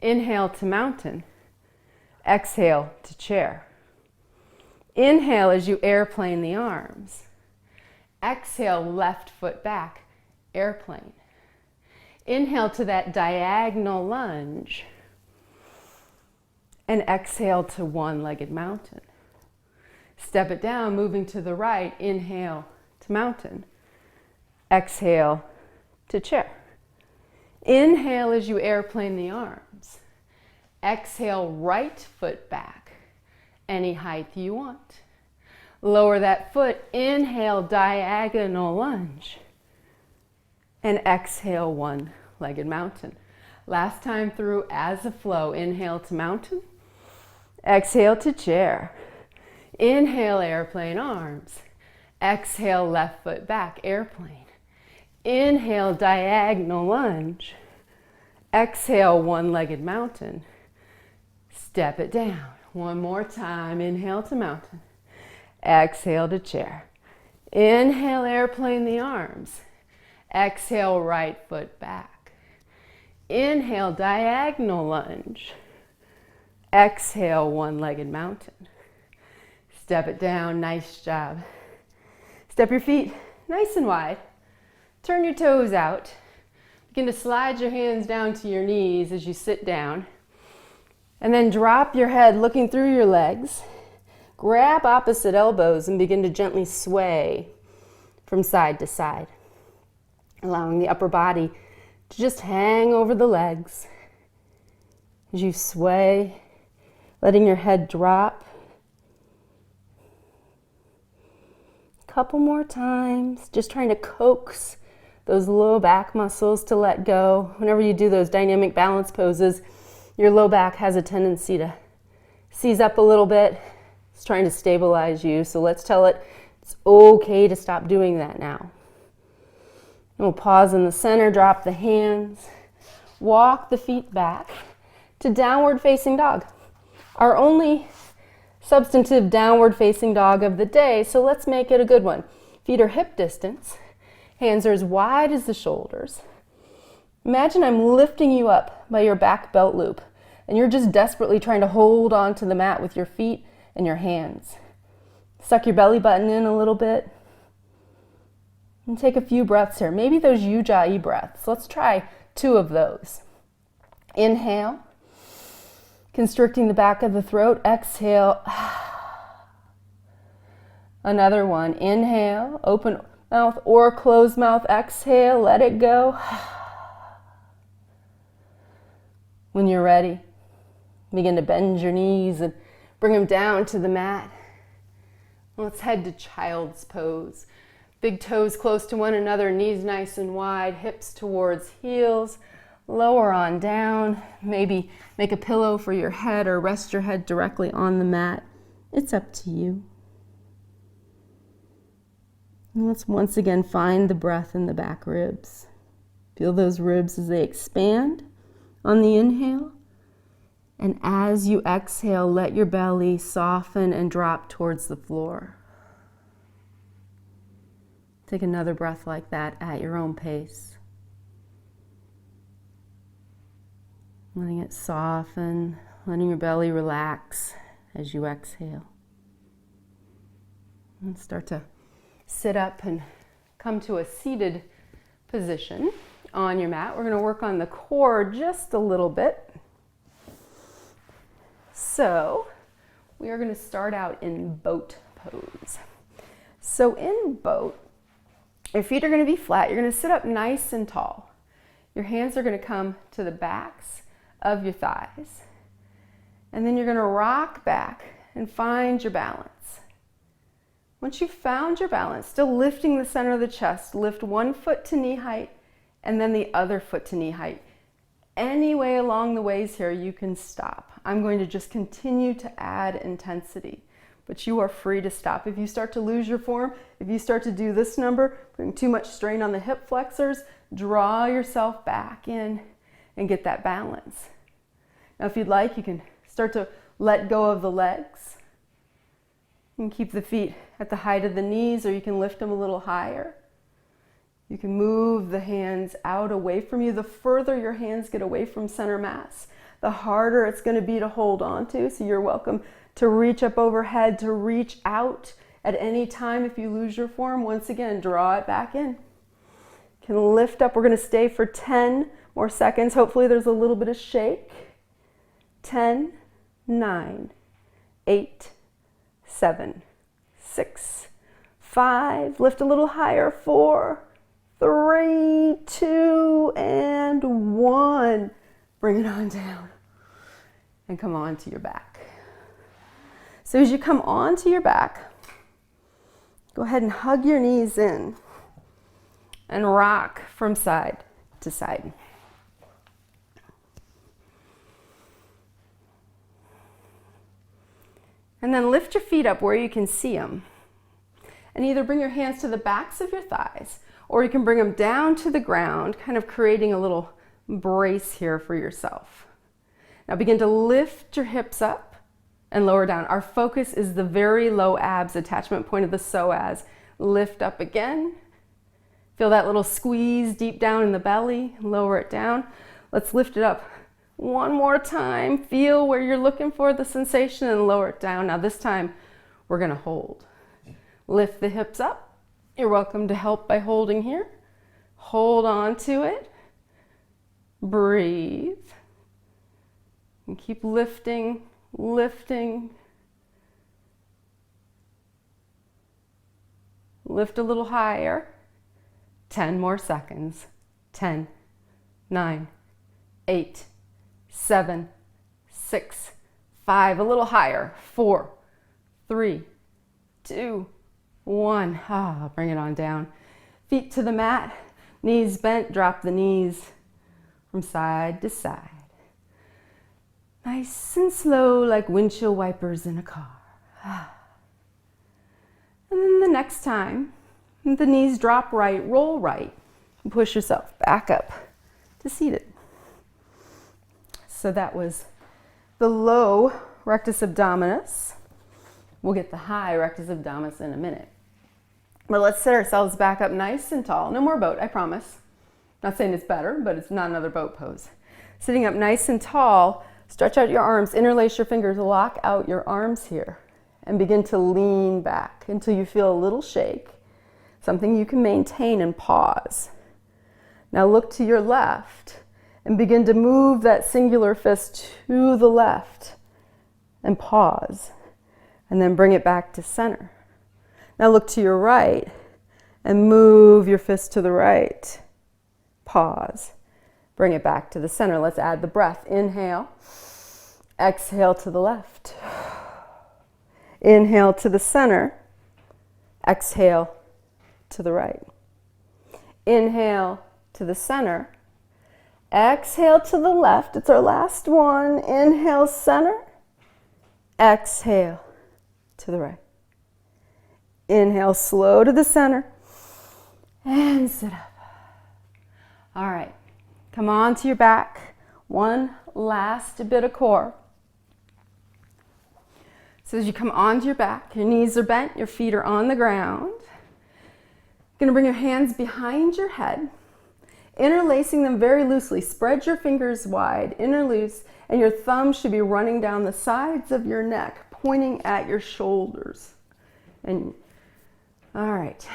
Inhale to mountain. Exhale to chair. Inhale as you airplane the arms. Exhale, left foot back, airplane. Inhale to that diagonal lunge. And exhale to one-legged mountain. Step it down, moving to the right. Inhale to mountain. Exhale to chair. Inhale as you airplane the arms. Exhale, right foot back, any height you want. Lower that foot, inhale, diagonal lunge. And exhale, one-legged mountain. Last time through as a flow, inhale to mountain. Exhale to chair. Inhale, airplane arms. Exhale, left foot back, airplane. Inhale, diagonal lunge. Exhale, one-legged mountain. Step it down. One more time. Inhale to mountain. Exhale to chair. Inhale, airplane the arms. Exhale, right foot back. Inhale, diagonal lunge. Exhale, one-legged mountain. Step it down. Nice job. Step your feet nice and wide. Turn your toes out. Begin to slide your hands down to your knees as you sit down. And then drop your head looking through your legs. Grab opposite elbows and begin to gently sway from side to side. Allowing the upper body to just hang over the legs. As you sway, letting your head drop. Couple more times, just trying to coax those low back muscles to let go. Whenever you do those dynamic balance poses, your low back has a tendency to seize up a little bit. It's trying to stabilize you, so let's tell it it's okay to stop doing that now. we'll pause in the center, drop the hands, walk the feet back to downward facing dog. Our only substantive downward facing dog of the day, so let's make it a good one. Feet are hip distance, hands are as wide as the shoulders. Imagine I'm lifting you up by your back belt loop, and you're just desperately trying to hold onto the mat with your feet and your hands. Suck your belly button in a little bit, and take a few breaths here. Maybe those ujjayi breaths. Let's try 2 of those. Inhale, constricting the back of the throat. Exhale. Another one. Inhale, open mouth or closed mouth. Exhale, let it go. When you're ready, begin to bend your knees and bring them down to the mat. Let's head to child's pose. Big toes close to one another, knees nice and wide, hips towards heels. Lower on down. Maybe make a pillow for your head or rest your head directly on the mat. It's up to you. And let's once again find the breath in the back ribs. Feel those ribs as they expand on the inhale. And as you exhale, let your belly soften and drop towards the floor. Take another breath like that at your own pace. Letting it soften, letting your belly relax as you exhale. And start to sit up and come to a seated position on your mat. We're going to work on the core just a little bit. So we are going to start out in boat pose. So in boat, your feet are going to be flat. You're going to sit up nice and tall. Your hands are going to come to the backs of your thighs. And then you're going to rock back and find your balance. Once you've found your balance, still lifting the center of the chest, lift one foot to knee height and then the other foot to knee height. Any way along the ways here, you can stop. I'm going to just continue to add intensity, but you are free to stop. If you start to lose your form, if you start to do this number, putting too much strain on the hip flexors, draw yourself back in and get that balance. Now, if you'd like, you can start to let go of the legs. You can keep the feet at the height of the knees, or you can lift them a little higher. You can move the hands out away from you. The further your hands get away from center mass, the harder it's going to be to hold on to. So you're welcome to reach up overhead, to reach out at any time. If you lose your form, once again, draw it back in. You can lift up. We're going to stay for 10 more seconds. Hopefully there's a little bit of shake. 10, 9, 8, 7, 6, 5. Lift a little higher. 4, 3, 2, and 1. Bring it on down and come on to your back. So as you come onto your back, go ahead and hug your knees in and rock from side to side. And then lift your feet up where you can see them. And either bring your hands to the backs of your thighs, or you can bring them down to the ground, kind of creating a little brace here for yourself. Now begin to lift your hips up and lower down. Our focus is the very low abs, attachment point of the psoas. Lift up again. Feel that little squeeze deep down in the belly. Lower it down. Let's lift it up one more time. Feel where you're looking for the sensation and lower it down. Now this time we're going to hold. Lift the hips up. You're welcome to help by holding here. Hold on to it. Breathe. And keep lifting, lifting. Lift a little higher. 10 more seconds. 10, 9, 8, 7, 6, 5. A little higher. 4, 3, 2, 1. Bring it on down. Feet to the mat. Knees bent. Drop the knees from side to side. Nice and slow, like windshield wipers in a car. And then the next time, the knees drop right, roll right. And push yourself back up to seated. So that was the low rectus abdominis. We'll get the high rectus abdominis in a minute. But let's sit ourselves back up nice and tall. No more boat, I promise. Not saying it's better, but it's not another boat pose. Sitting up nice and tall, stretch out your arms, interlace your fingers, lock out your arms here, and begin to lean back until you feel a little shake, something you can maintain, and pause. Now look to your left and begin to move that singular fist to the left and pause, and then bring it back to center. Now look to your right and move your fist to the right. Pause. Bring it back to the center. Let's add the breath. Inhale. Exhale to the left. Inhale to the center. Exhale to the right. Inhale to the center. Exhale to the left. It's our last one. Inhale, center. Exhale to the right. Inhale, slow to the center. And sit up. All right. Come on to your back. One last bit of core. So as you come onto your back, your knees are bent, your feet are on the ground. You're going to bring your hands behind your head, interlacing them very loosely. Spread your fingers wide, interlace, and your thumbs should be running down the sides of your neck, pointing at your shoulders. And all right.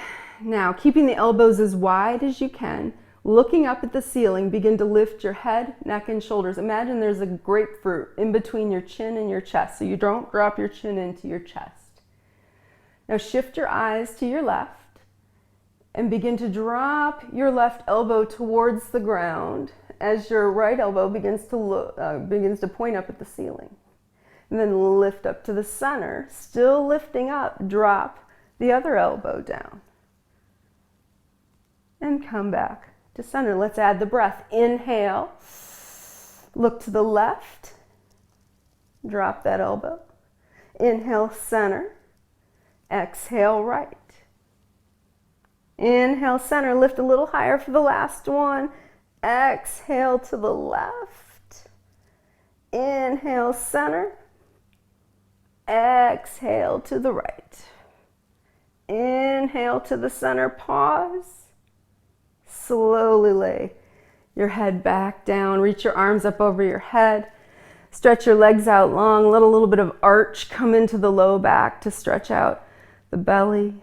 Now, keeping the elbows as wide as you can, looking up at the ceiling, begin to lift your head, neck, and shoulders. Imagine there's a grapefruit in between your chin and your chest, so you don't drop your chin into your chest. Now shift your eyes to your left and begin to drop your left elbow towards the ground as your right elbow begins to point up at the ceiling. And then lift up to the center, still lifting up, drop the other elbow down. And come back to center. Let's add the breath. Inhale, look to the left, drop that elbow. Inhale, center. Exhale, right. Inhale, center. Lift a little higher for the last one. Exhale to the left. Inhale, center. Exhale to the right. Inhale to the center, pause. Slowly lay your head back down. Reach your arms up over your head. Stretch your legs out long. Let a little bit of arch come into the low back to stretch out the belly.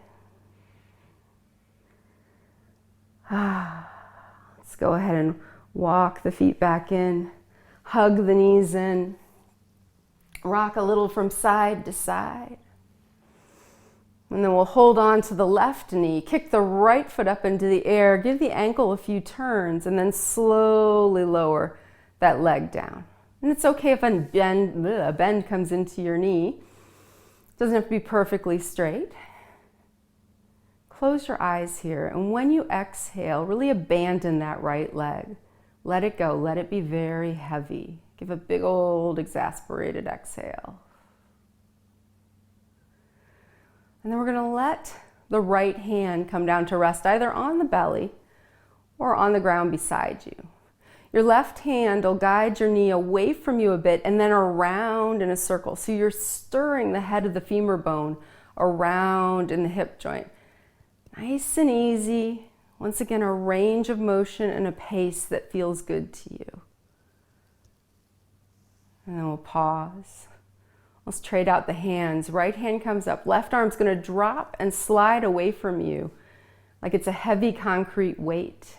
Let's go ahead and walk the feet back in. Hug the knees in. Rock a little from side to side. And then we'll hold on to the left knee, kick the right foot up into the air, give the ankle a few turns, and then slowly lower that leg down. And it's okay if a bend comes into your knee. It doesn't have to be perfectly straight. Close your eyes here, and when you exhale, really abandon that right leg. Let it go, let it be very heavy. Give a big old exasperated exhale. And then we're going to let the right hand come down to rest either on the belly or on the ground beside you. Your left hand will guide your knee away from you a bit and then around in a circle. So you're stirring the head of the femur bone around in the hip joint. Nice and easy. Once again, a range of motion and a pace that feels good to you. And then we'll pause. Let's trade out the hands. Right hand comes up. Left arm's going to drop and slide away from you like it's a heavy concrete weight.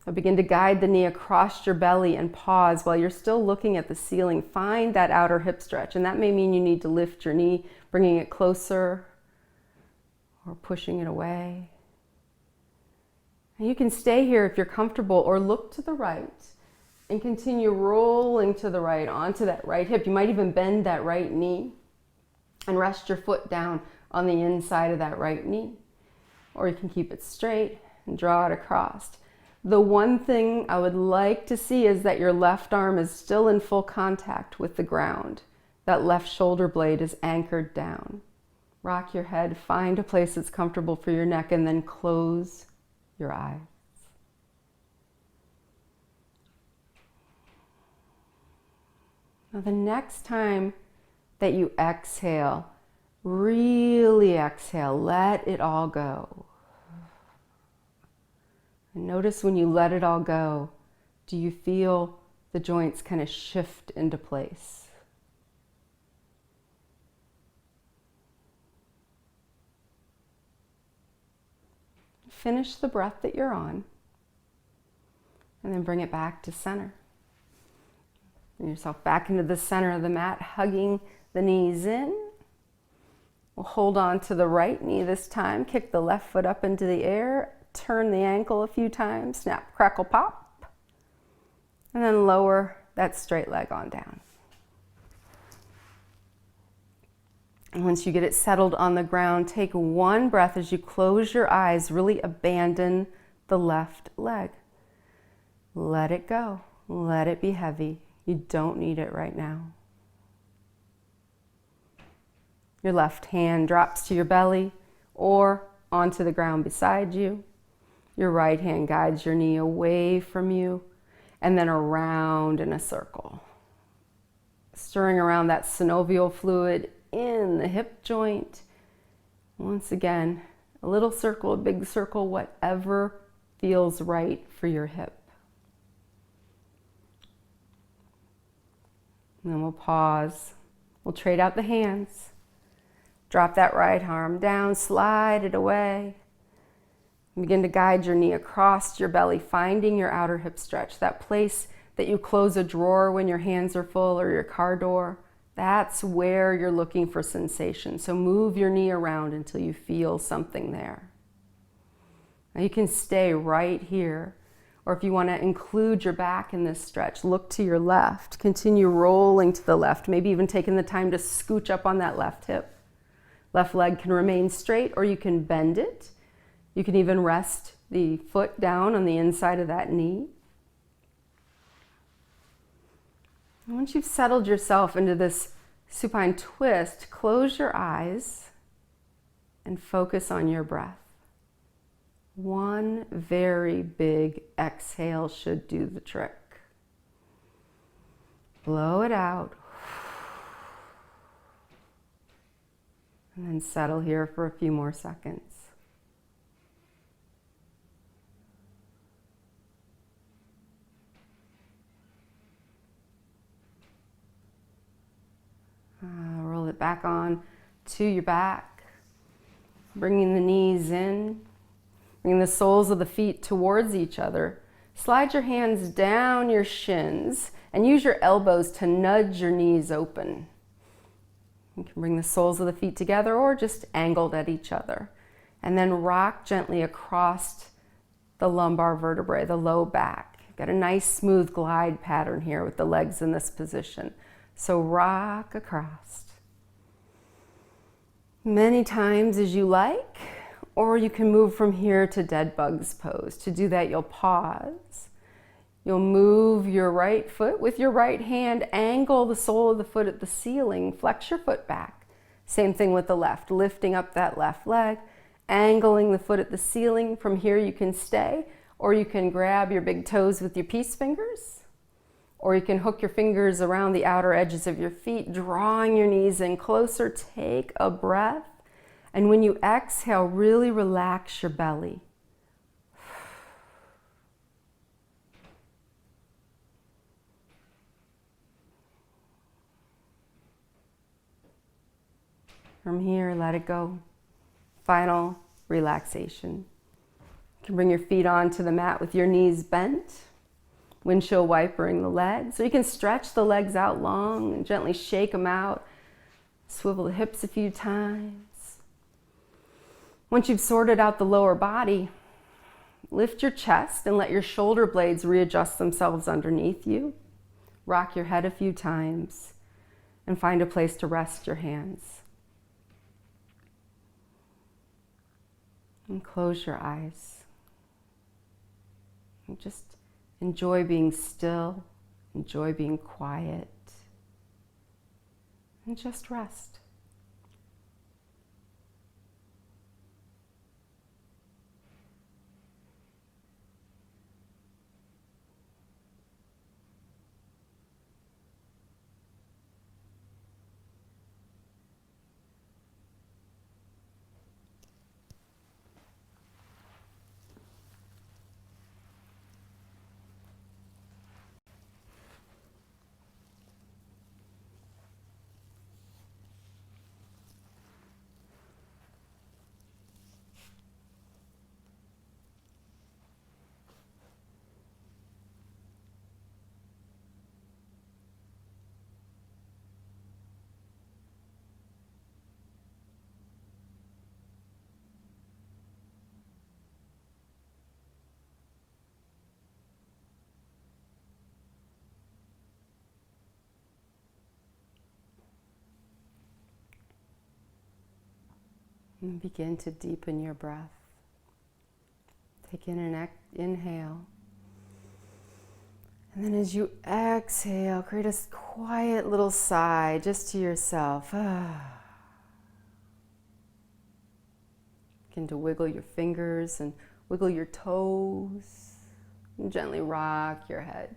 So begin to guide the knee across your belly and pause while you're still looking at the ceiling. Find that outer hip stretch, and that may mean you need to lift your knee, bringing it closer or pushing it away. And you can stay here if you're comfortable or look to the right. And continue rolling to the right onto that right hip. You might even bend that right knee and rest your foot down on the inside of that right knee. Or you can keep it straight and draw it across. The one thing I would like to see is that your left arm is still in full contact with the ground. That left shoulder blade is anchored down. Rock your head, find a place that's comfortable for your neck, and then close your eyes. Now the next time that you exhale, really exhale, let it all go. And notice when you let it all go, do you feel the joints kind of shift into place? Finish the breath that you're on, and then bring it back to center. Bring yourself back into the center of the mat, hugging the knees in. We'll hold on to the right knee this time, kick the left foot up into the air, turn the ankle a few times, snap, crackle, pop, and then lower that straight leg on down. And once you get it settled on the ground, take one breath as you close your eyes, really abandon the left leg. Let it go. Let it be heavy. You don't need it right now. Your left hand drops to your belly or onto the ground beside you. Your right hand guides your knee away from you and then around in a circle. Stirring around that synovial fluid in the hip joint. Once again, a little circle, a big circle, whatever feels right for your hip. And then we'll pause. We'll trade out the hands. Drop that right arm down, slide it away. Begin to guide your knee across your belly, finding your outer hip stretch, that place that you close a drawer when your hands are full or your car door. That's where you're looking for sensation. So move your knee around until you feel something there. Now you can stay right here. Or if you want to include your back in this stretch, look to your left. Continue rolling to the left. Maybe even taking the time to scooch up on that left hip. Left leg can remain straight or you can bend it. You can even rest the foot down on the inside of that knee. Once you've settled yourself into this supine twist, close your eyes and focus on your breath. One very big exhale should do the trick. Blow it out. And then settle here for a few more seconds. Roll it back on to your back, bringing the knees in, bringing the soles of the feet towards each other. Slide your hands down your shins and use your elbows to nudge your knees open. You can bring the soles of the feet together or just angled at each other. And then rock gently across the lumbar vertebrae, the low back. You've got a nice smooth glide pattern here with the legs in this position. So rock across. Many times as you like, or you can move from here to dead bugs pose. To do that, you'll pause. You'll move your right foot with your right hand, angle the sole of the foot at the ceiling, flex your foot back. Same thing with the left, lifting up that left leg, angling the foot at the ceiling. From here you can stay, or you can grab your big toes with your peace fingers. Or you can hook your fingers around the outer edges of your feet, drawing your knees in closer. Take a breath. And when you exhale, really relax your belly. From here, let it go. Final relaxation. You can bring your feet onto the mat with your knees bent. Windshield wipering the legs. So you can stretch the legs out long and gently shake them out. Swivel the hips a few times. Once you've sorted out the lower body, lift your chest and let your shoulder blades readjust themselves underneath you. Rock your head a few times and find a place to rest your hands. And close your eyes. And just enjoy being still, enjoy being quiet, and just rest. And begin to deepen your breath. Take in an inhale. And then as you exhale, create a quiet little sigh just to yourself. Begin to wiggle your fingers and wiggle your toes. And gently rock your head.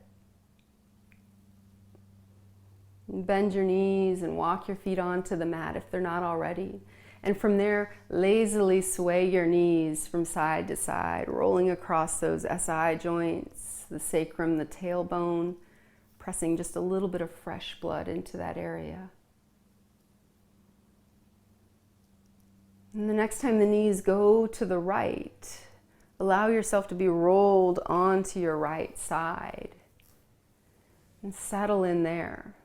And bend your knees and walk your feet onto the mat if they're not already. And from there, lazily sway your knees from side to side, rolling across those SI joints, the sacrum, the tailbone, pressing just a little bit of fresh blood into that area. And the next time the knees go to the right, allow yourself to be rolled onto your right side and settle in there.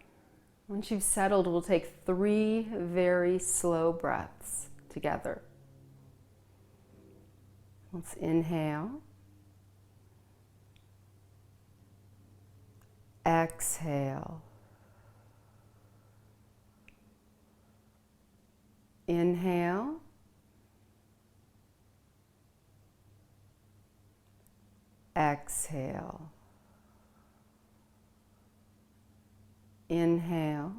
Once you've settled, we'll take 3 very slow breaths together. Let's inhale. Exhale. Inhale. Exhale. Inhale.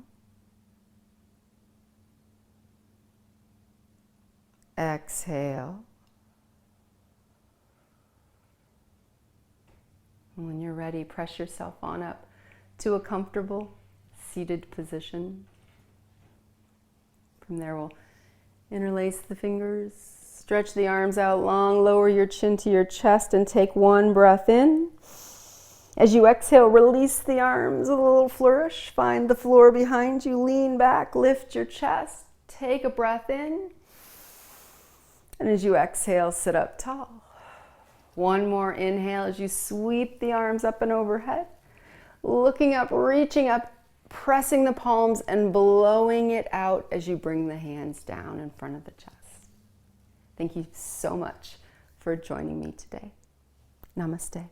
Exhale. And when you're ready, press yourself on up to a comfortable seated position. From there, we'll interlace the fingers, stretch the arms out long, lower your chin to your chest, and take 1 breath in. As you exhale, release the arms, a little flourish. Find the floor behind you, lean back, lift your chest, take a breath in. And as you exhale, sit up tall. 1 more inhale as you sweep the arms up and overhead. Looking up, reaching up, pressing the palms and blowing it out as you bring the hands down in front of the chest. Thank you so much for joining me today. Namaste.